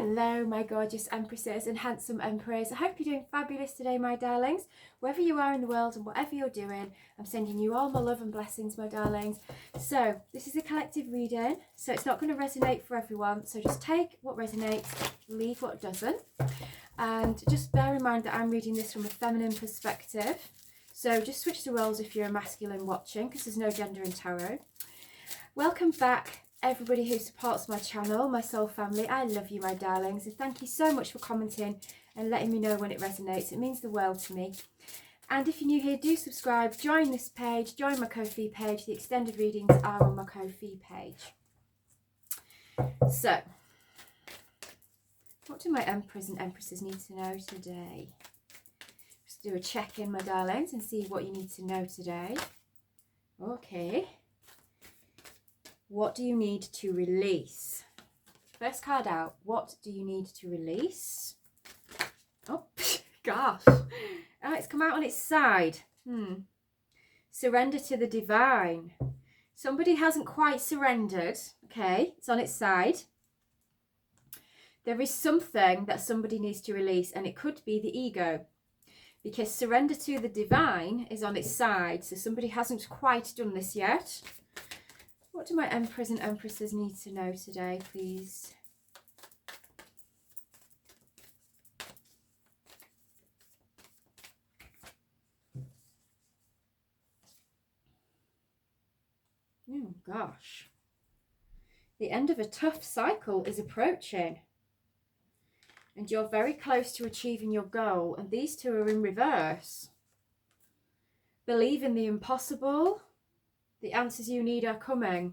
Hello my gorgeous empresses and handsome emperors. I hope you're doing fabulous today, my darlings. Wherever you are in the world and whatever you're doing, I'm sending you all my love and blessings, my darlings. So this is a collective reading, so it's not going to resonate for everyone, so just take what resonates, leave what doesn't, and just bear in mind that I'm reading this from a feminine perspective, so just switch the roles if you're a masculine watching, because there's no gender in tarot. Welcome back everybody who supports my channel, my soul family. I love you, my darlings, and thank you so much for commenting and letting me know when it resonates. It means the world to me. And if you're new here, do subscribe, join this page, join my Ko-fi page. The extended readings are on my Ko-fi page. So what do my emperors and empresses need to know today? Just do a check-in, my darlings, and see what you need to know today. Okay. What do you need to release? First card out. What do you need to release? Oh, gosh. Oh, it's come out on its side. Surrender to the divine. Somebody hasn't quite surrendered. Okay, it's on its side. There is something that somebody needs to release, and it could be the ego. Because surrender to the divine is on its side. So somebody hasn't quite done this yet. What do my emperors and empresses need to know today, please? Oh, gosh. The end of a tough cycle is approaching. And you're very close to achieving your goal. And these two are in reverse. Believe in the impossible. The answers you need are coming.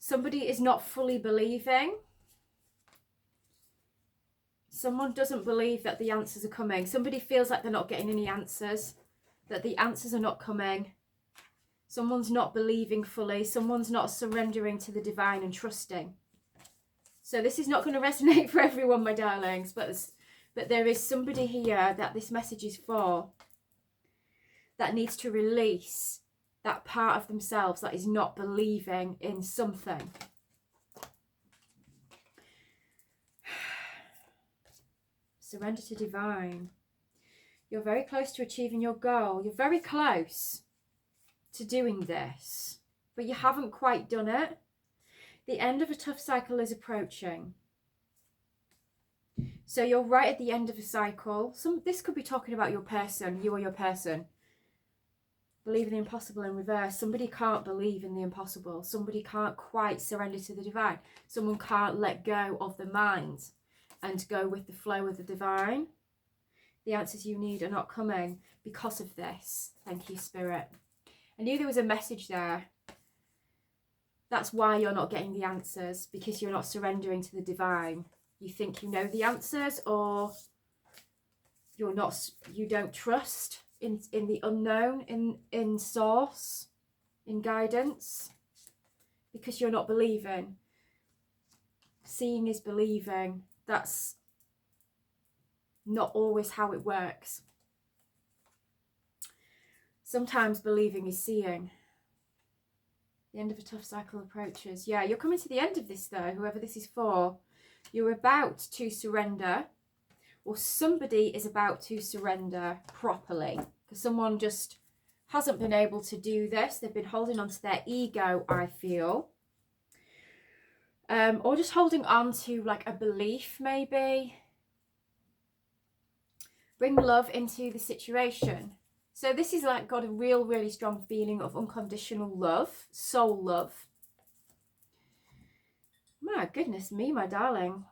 Somebody is not fully believing. Someone doesn't believe that the answers are coming. Somebody feels like they're not getting any answers, that the answers are not coming. Someone's not believing fully. Someone's not surrendering to the divine and trusting. So this is not going to resonate for everyone, my darlings, but there is somebody here that this message is for, that needs to release that part of themselves that is not believing in something. Surrender to divine. You're very close to achieving your goal. You're very close to doing this, but you haven't quite done it. The end of a tough cycle is approaching. So you're right at the end of a cycle. This could be talking about your person, you or your person. Believe in the impossible in reverse. Somebody can't believe in the impossible. Somebody can't quite surrender to the divine. Someone can't let go of the mind and go with the flow of the divine. The answers you need are not coming because of this. Thank you, Spirit. I knew there was a message there. That's why you're not getting the answers, because you're not surrendering to the divine. You think you know the answers, or you don't trust in the unknown, in source, in guidance, because you're not believing. Seeing is believing. That's not always how it works. Sometimes believing is seeing. The end of a tough cycle approaches. Yeah, you're coming to the end of this though, whoever this is for. You're about to surrender, or somebody is about to surrender properly, because someone just hasn't been able to do this. They've been holding on to their ego, I feel. Or just holding on to like a belief, maybe. Bring love into the situation. So this is like got a really strong feeling of unconditional love, soul love. My goodness me, my darling.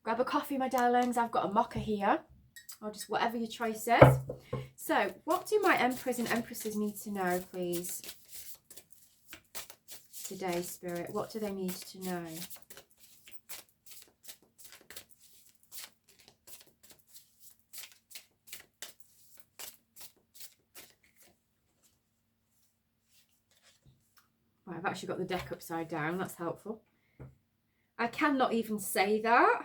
Grab a coffee, my darlings. I've got a mocha here, or just whatever your choice is. So what do my emperors and empresses need to know, please? Today, Spirit, what do they need to know? Right, I've actually got the deck upside down. That's helpful. I cannot even say that.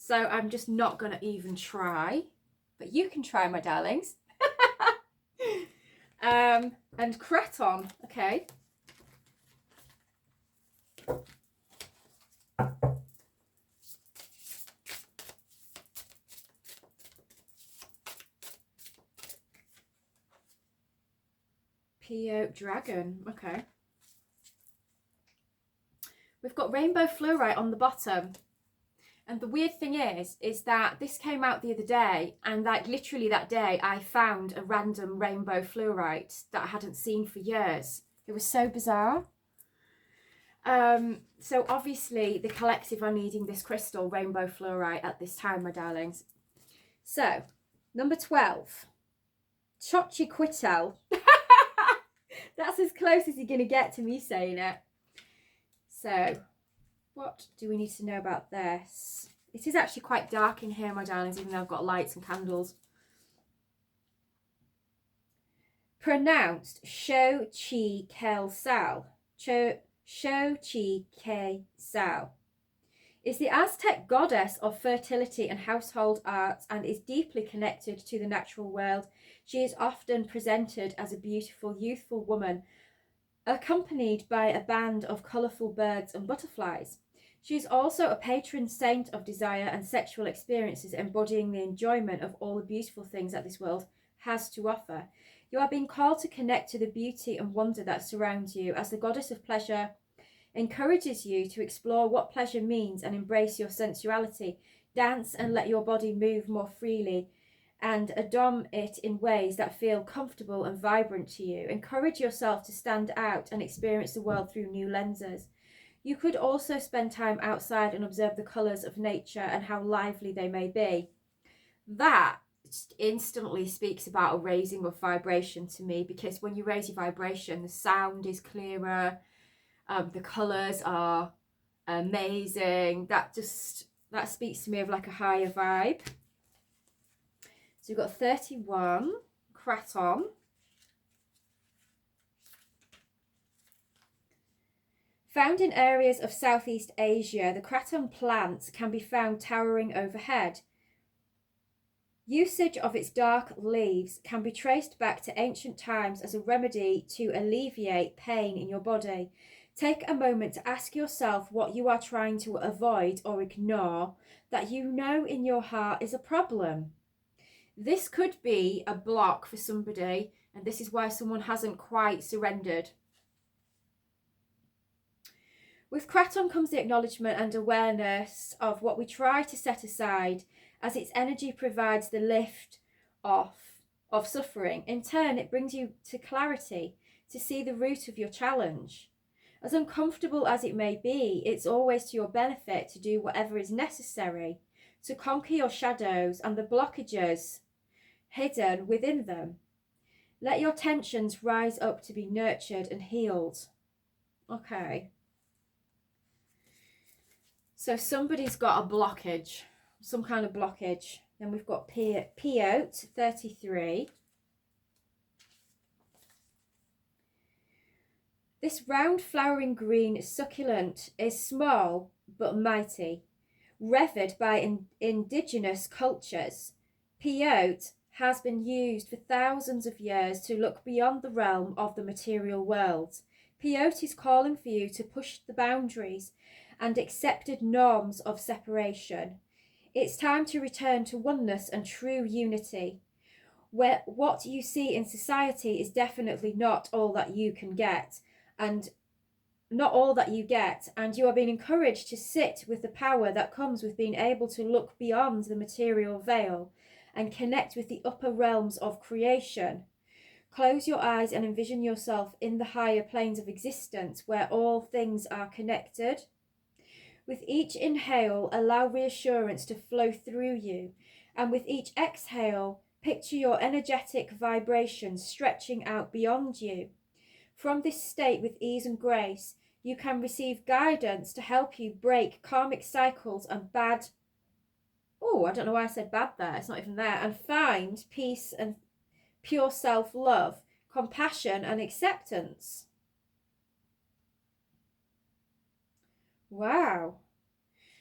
So I'm just not going to even try. But you can try, my darlings. And Creton, okay. PO Dragon. Okay. We've got Rainbow Fluorite on the bottom. And the weird thing is that this came out the other day, and like literally that day I found a random rainbow fluorite that I hadn't seen for years. It was so bizarre. So obviously the collective are needing this crystal, rainbow fluorite, at this time, my darlings. So, number 12, Xochitl. That's as close as you're going to get to me saying it. So, what do we need to know about this? It is actually quite dark in here, my darlings, even though I've got lights and candles. Pronounced Xochitl. Xochitl is the Aztec goddess of fertility and household arts and is deeply connected to the natural world. She is often presented as a beautiful, youthful woman, accompanied by a band of colourful birds and butterflies. She is also a patron saint of desire and sexual experiences, embodying the enjoyment of all the beautiful things that this world has to offer. You are being called to connect to the beauty and wonder that surrounds you, as the goddess of pleasure encourages you to explore what pleasure means and embrace your sensuality. Dance and let your body move more freely and adorn it in ways that feel comfortable and vibrant to you. Encourage yourself to stand out and experience the world through new lenses. You could also spend time outside and observe the colours of nature and how lively they may be. That instantly speaks about a raising of vibration to me, because when you raise your vibration, the sound is clearer, the colours are amazing. That speaks to me of like a higher vibe. So we've got 31, Kraton. Found in areas of Southeast Asia, the kraton plant can be found towering overhead. Usage of its dark leaves can be traced back to ancient times as a remedy to alleviate pain in your body. Take a moment to ask yourself what you are trying to avoid or ignore that you know in your heart is a problem. This could be a block for somebody, and this is why someone hasn't quite surrendered. With kraton comes the acknowledgement and awareness of what we try to set aside, as its energy provides the lift off of suffering. In turn, it brings you to clarity, to see the root of your challenge. As uncomfortable as it may be, it's always to your benefit to do whatever is necessary to conquer your shadows and the blockages hidden within them. Let your tensions rise up to be nurtured and healed. Okay. So somebody's got a blockage, some kind of blockage. Then we've got Peyote, 33. This round flowering green succulent is small but mighty. Revered by indigenous cultures, peyote has been used for thousands of years to look beyond the realm of the material world. Peyote is calling for you to push the boundaries and accepted norms of separation. It's time to return to oneness and true unity, where what you see in society is definitely not all that you can get, and not all that you get, and you are being encouraged to sit with the power that comes with being able to look beyond the material veil and connect with the upper realms of creation. Close your eyes and envision yourself in the higher planes of existence where all things are connected. With each inhale, allow reassurance to flow through you, and with each exhale, picture your energetic vibrations stretching out beyond you. From this state with ease and grace, you can receive guidance to help you break karmic cycles and I don't know why I said bad there, it's not even there, and find peace and pure self-love, compassion and acceptance. Wow.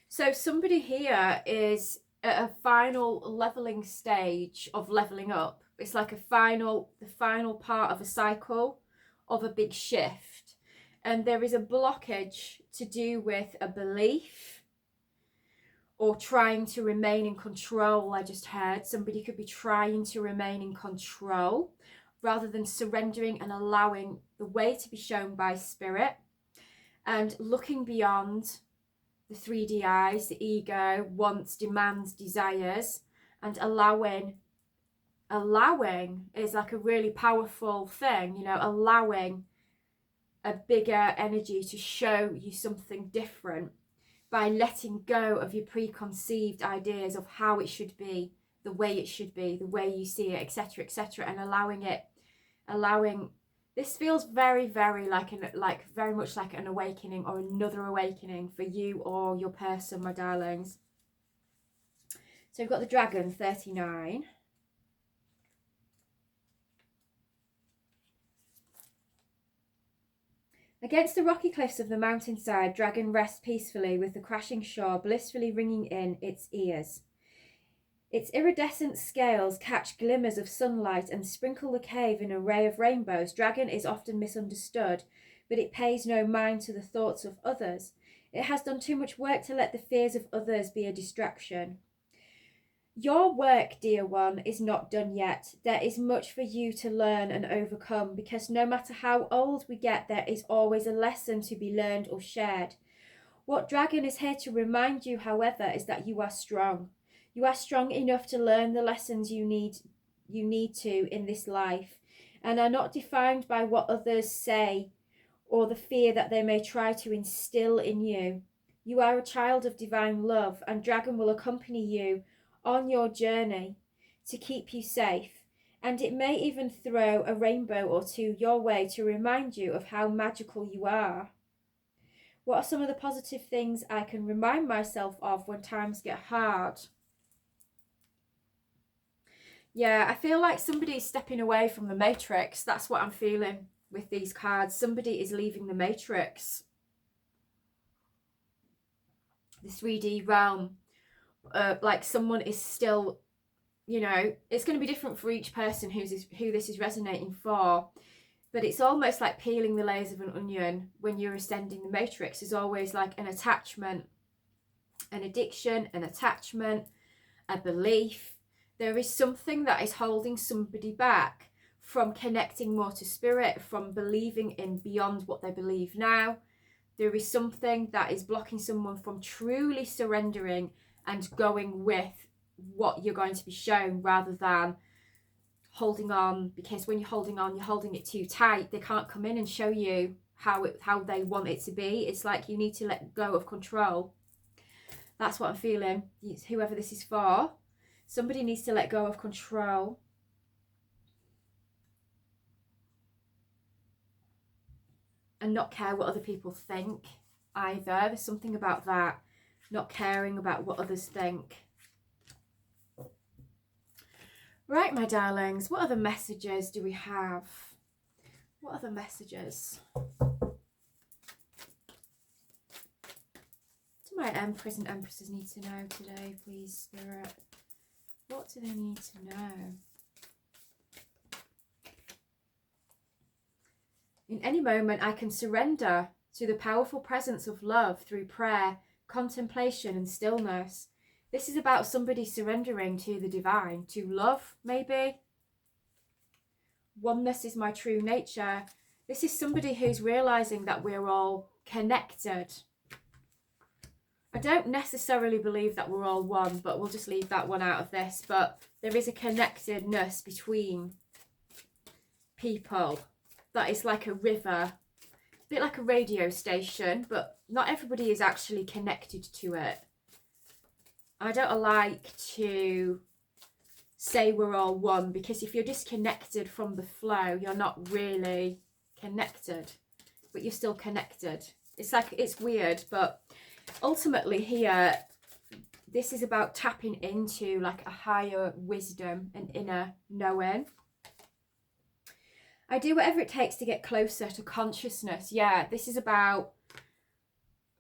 So somebody here is at a final leveling stage of leveling up. It's like the final part of a cycle of a big shift. And there is a blockage to do with a belief or trying to remain in control. I just heard somebody could be trying to remain in control rather than surrendering and allowing the way to be shown by spirit and looking beyond the 3D eyes, the ego, wants, demands, desires, and allowing is like a really powerful thing, you know, allowing a bigger energy to show you something different by letting go of your preconceived ideas of how it should be, the way it should be, the way you see it, etc., and allowing this feels very, very very much like an awakening or another awakening for you or your person, my darlings. So we've got the dragon, 39. Against the rocky cliffs of the mountainside, dragon rests peacefully with the crashing shore blissfully ringing in its ears. Its iridescent scales catch glimmers of sunlight and sprinkle the cave in an array of rainbows. Dragon is often misunderstood, but it pays no mind to the thoughts of others. It has done too much work to let the fears of others be a distraction. Your work, dear one, is not done yet. There is much for you to learn and overcome, because no matter how old we get, there is always a lesson to be learned or shared. What Dragon is here to remind you, however, is that you are strong. You are strong enough to learn the lessons you need to in this life, and are not defined by what others say or the fear that they may try to instill in you. You are a child of divine love, and Dragon will accompany you on your journey to keep you safe, and it may even throw a rainbow or two your way to remind you of how magical you are. What are some of the positive things I can remind myself of when times get hard? Yeah, I feel like somebody is stepping away from the matrix. That's what I'm feeling with these cards. Somebody is leaving the matrix, the 3D realm. Like someone is still, you know, it's going to be different for each person who this is resonating for, but it's almost like peeling the layers of an onion when you're ascending the matrix. Is always like an attachment, an addiction, an attachment, a belief. There is something that is holding somebody back from connecting more to spirit, from believing in beyond what they believe now. There is something that is blocking someone from truly surrendering and going with what you're going to be shown, rather than holding on, because when you're holding on, you're holding it too tight. They can't come in and show you how they want it to be. It's like you need to let go of control. That's what I'm feeling. Whoever this is for, somebody needs to let go of control. And not care what other people think either. There's something about that. Not caring about what others think. Right, my darlings, what other messages do we have? What other messages do my Empress and Empresses need to know today, please, Spirit? What do they need to know? In any moment, I can surrender to the powerful presence of love through prayer, contemplation and stillness. This is about somebody surrendering to the divine, to love, maybe. Oneness is my true nature. This is somebody who's realizing that we're all connected. I don't necessarily believe that we're all one, but we'll just leave that one out of this. But there is a connectedness between people that is like a river, a bit like a radio station, but not everybody is actually connected to it. I don't like to say we're all one, because if you're disconnected from the flow, you're not really connected, but you're still connected. It's like, it's weird, but ultimately here, this is about tapping into like a higher wisdom and inner knowing. I do whatever it takes to get closer to consciousness. Yeah, this is about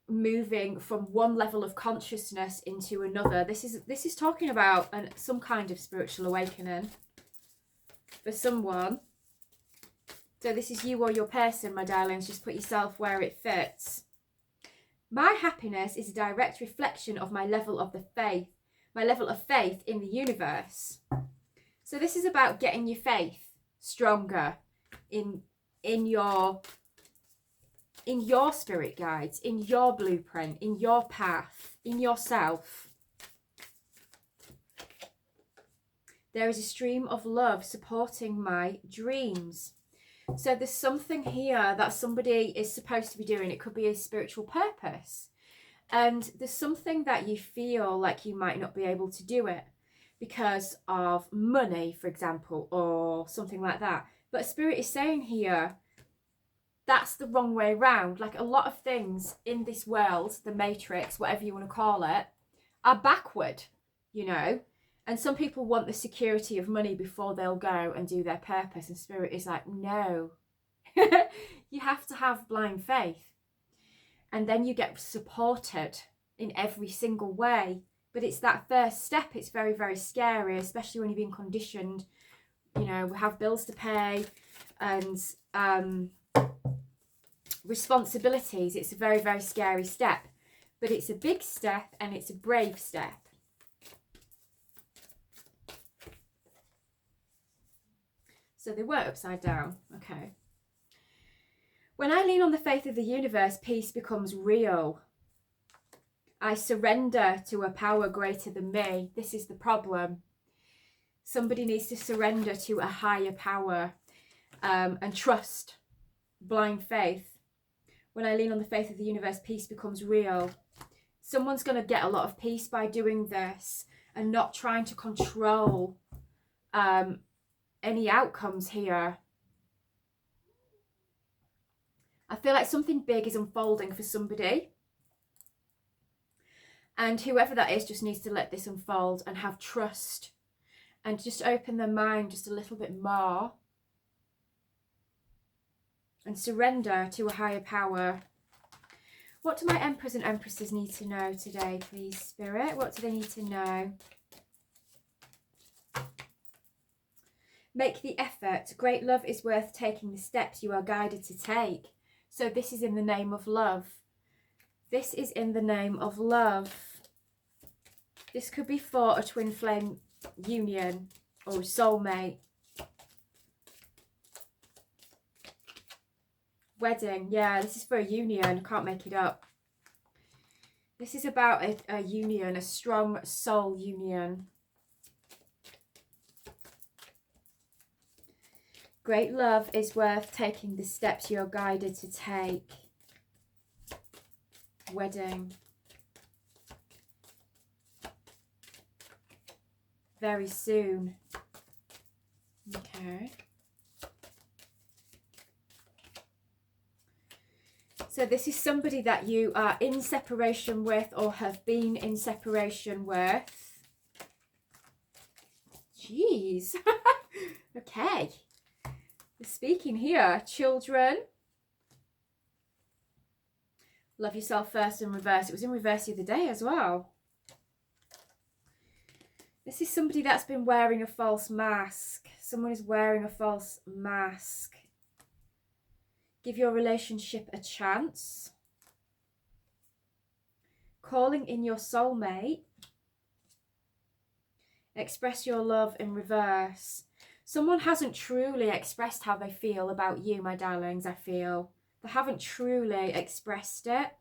moving from one level of consciousness into another. This is talking about some kind of spiritual awakening for someone. So this is you or your person, my darlings. Just put yourself where it fits. My happiness is a direct reflection of my level of faith in the universe. So this is about getting your faith stronger in your spirit guides, in your blueprint, in your path, in yourself. There is a stream of love supporting my dreams. So there's something here that somebody is supposed to be doing. It could be a spiritual purpose. And there's something that you feel like you might not be able to do it because of money, for example, or something like that. But Spirit is saying here, that's the wrong way around. Like a lot of things in this world, the matrix, whatever you want to call it, are backward, you know. And some people want the security of money before they'll go and do their purpose. And Spirit is like, no, you have to have blind faith. And then you get supported in every single way. But it's that first step. It's very, very scary, especially when you've been conditioned. You know, we have bills to pay and responsibilities. It's a very, very scary step. But it's a big step and it's a brave step. So they were upside down. Okay. When I lean on the faith of the universe, peace becomes real. I surrender to a power greater than me. This is the problem. Somebody needs to surrender to a higher power and trust, blind faith. When I lean on the faith of the universe, peace becomes real. Someone's going to get a lot of peace by doing this and not trying to control any outcomes here. I feel like something big is unfolding for somebody. And whoever that is just needs to let this unfold and have trust and just open their mind just a little bit more and surrender to a higher power. What do my emperors and empresses need to know today, please, Spirit? What do they need to know? Make the effort. Great love is worth taking the steps you are guided to take. So this is in the name of love. This is in the name of love. This could be for a twin flame union or a soulmate. Wedding. Yeah, this is for a union. Can't make it up. This is about a union, a strong soul union. Great love is worth taking the steps you're guided to take. Wedding. Very soon. Okay. So this is somebody that you are in separation with or have been in separation with. Jeez. Okay. We're speaking here. Children. Love yourself first in reverse. It was in reverse the other day as well. This is somebody that's been wearing a false mask. Someone is wearing a false mask. Give your relationship a chance. Calling in your soulmate. Express your love in reverse. Someone hasn't truly expressed how they feel about you, my darlings, I feel. They haven't truly expressed it.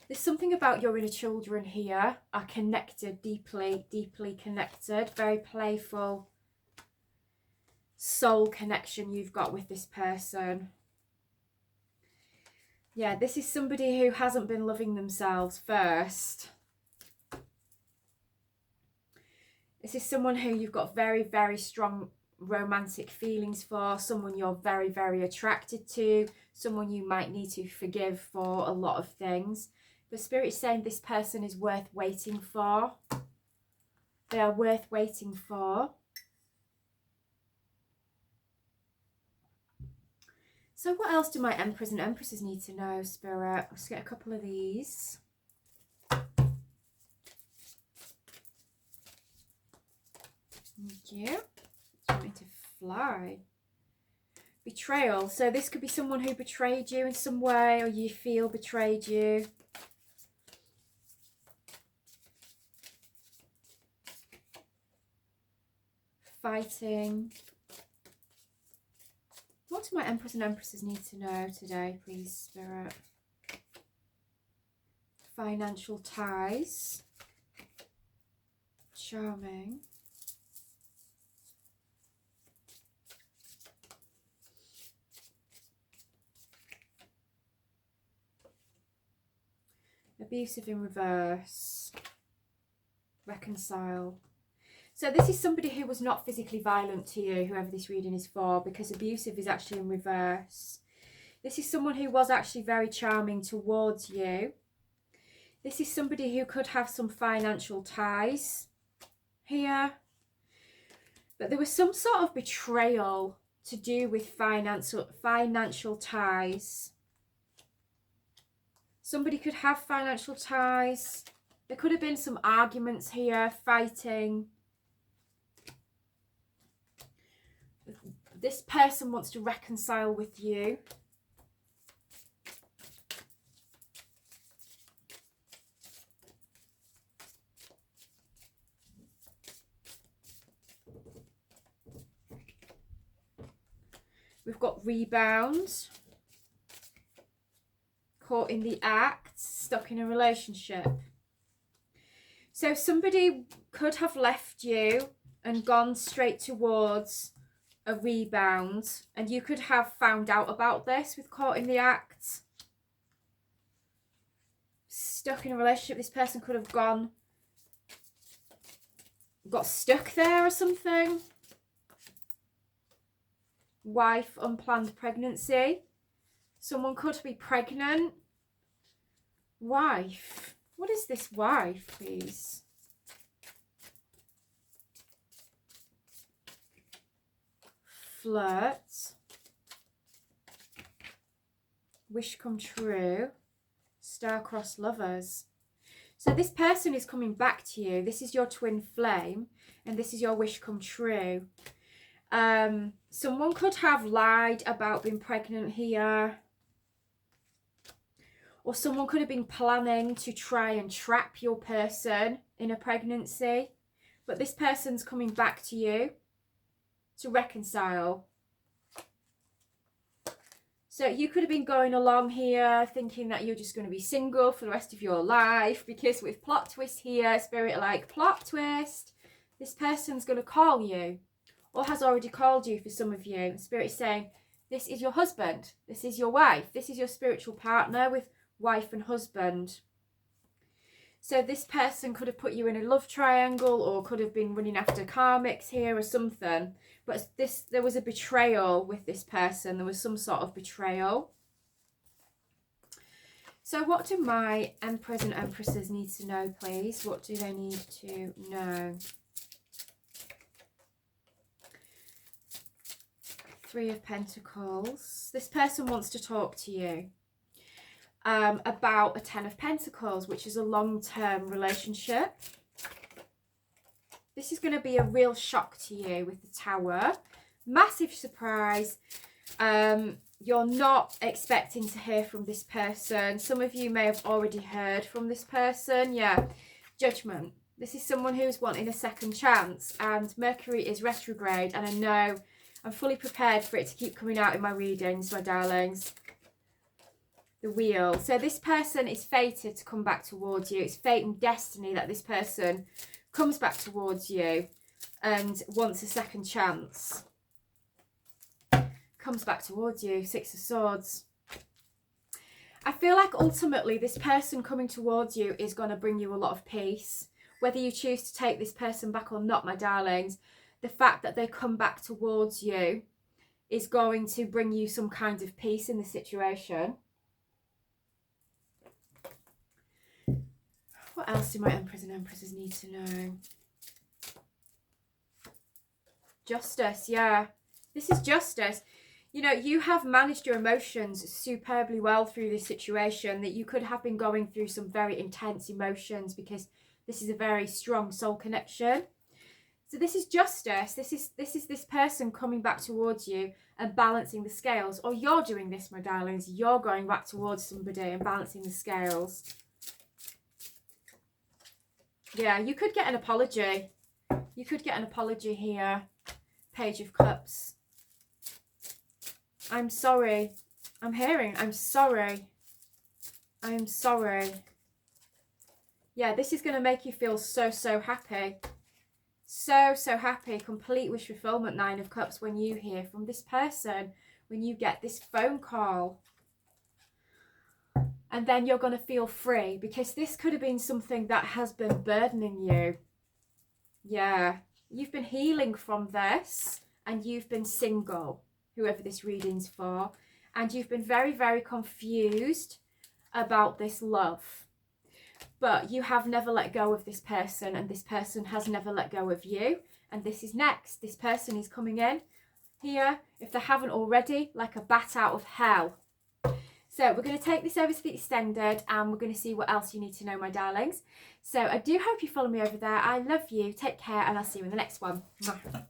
There's something about your inner children here are connected, deeply, deeply connected. Very playful soul connection you've got with this person. Yeah, this is somebody who hasn't been loving themselves first. This is someone who you've got very, very strong romantic feelings for, someone you're very, very attracted to, someone you might need to forgive for a lot of things. But Spirit is saying this person is worth waiting for. They are worth waiting for. So what else do my emperors and empresses need to know, Spirit? Let's get a couple of these. Thank you. I want me to fly. Betrayal. So this could be someone who betrayed you in some way, or you feel betrayed you. fighting. What do my Emperors and Empresses need to know today, please, Spirit? Financial ties. Charming. Abusive in reverse. Reconcile. So this is somebody who was not physically violent to you, whoever this reading is for, because abusive is actually in reverse. This is someone who was actually very charming towards you. This is somebody who could have some financial ties here. But there was some sort of betrayal to do with financial ties. Somebody could have financial ties. There could have been some arguments here, fighting. This person wants to reconcile with you. We've got rebound. Caught in the act, stuck in a relationship. So somebody could have left you and gone straight towards a rebound, and you could have found out about this with caught in the act. Stuck in a relationship, this person could have got stuck there or something. Wife, unplanned pregnancy. Someone could be pregnant. Wife. What is this wife, please? Flirt. Wish come true. Star-crossed lovers. So this person is coming back to you. This is your twin flame, and this is your wish come true. Someone could have lied about being pregnant here. Or someone could have been planning to try and trap your person in a pregnancy. But this person's coming back to you to reconcile. So you could have been going along here thinking that you're just going to be single for the rest of your life. Because with plot twist here, Spirit like plot twist. This person's going to call you. Or has already called you for some of you. Spirit is saying, this is your husband. This is your wife. This is your spiritual partner with wife and husband. So this person could have put you in a love triangle or could have been running after karmics here or something. But there was a betrayal with this person. There was some sort of betrayal. So what do my Emperors and Empresses need to know, please? What do they need to know? Three of Pentacles. This person wants to talk to you about a Ten of Pentacles, which is a long-term relationship. This is going to be a real shock to you with the Tower. Massive surprise. You're not expecting to hear from this person. Some of you may have already heard from this person. Yeah, Judgment. This is someone who's wanting a second chance, and Mercury is retrograde, and I know I'm fully prepared for it to keep coming out in my readings, my darlings. The Wheel. So this person is fated to come back towards you. It's fate and destiny that this person comes back towards you and wants a second chance. Comes back towards you. Six of Swords. I feel like ultimately this person coming towards you is going to bring you a lot of peace. Whether you choose to take this person back or not, my darlings, the fact that they come back towards you is going to bring you some kind of peace in the situation. What else do my Emperors and Empresses need to know? Justice, yeah. This is justice. You know, you have managed your emotions superbly well through this situation, that you could have been going through some very intense emotions because this is a very strong soul connection. So this is justice. This is this person coming back towards you and balancing the scales. Or you're doing this, my darlings. You're going back towards somebody and balancing the scales. Yeah, you could get an apology. You could get an apology here. Page of Cups. I'm sorry. I'm hearing, I'm sorry. I'm sorry. Yeah, this is going to make you feel so, so happy. So, so happy. Complete wish fulfillment, 9 of Cups, when you hear from this person, when you get this phone call. And then you're going to feel free, because this could have been something that has been burdening you. Yeah, you've been healing from this, and you've been single, whoever this reading's for, and you've been very, very confused about this love. But you have never let go of this person, and this person has never let go of you. And this is next. This person is coming in here, if they haven't already, like a bat out of hell. So we're going to take this over to the extended, and we're going to see what else you need to know, my darlings. So I do hope you follow me over there. I love you. Take care, and I'll see you in the next one. Mwah.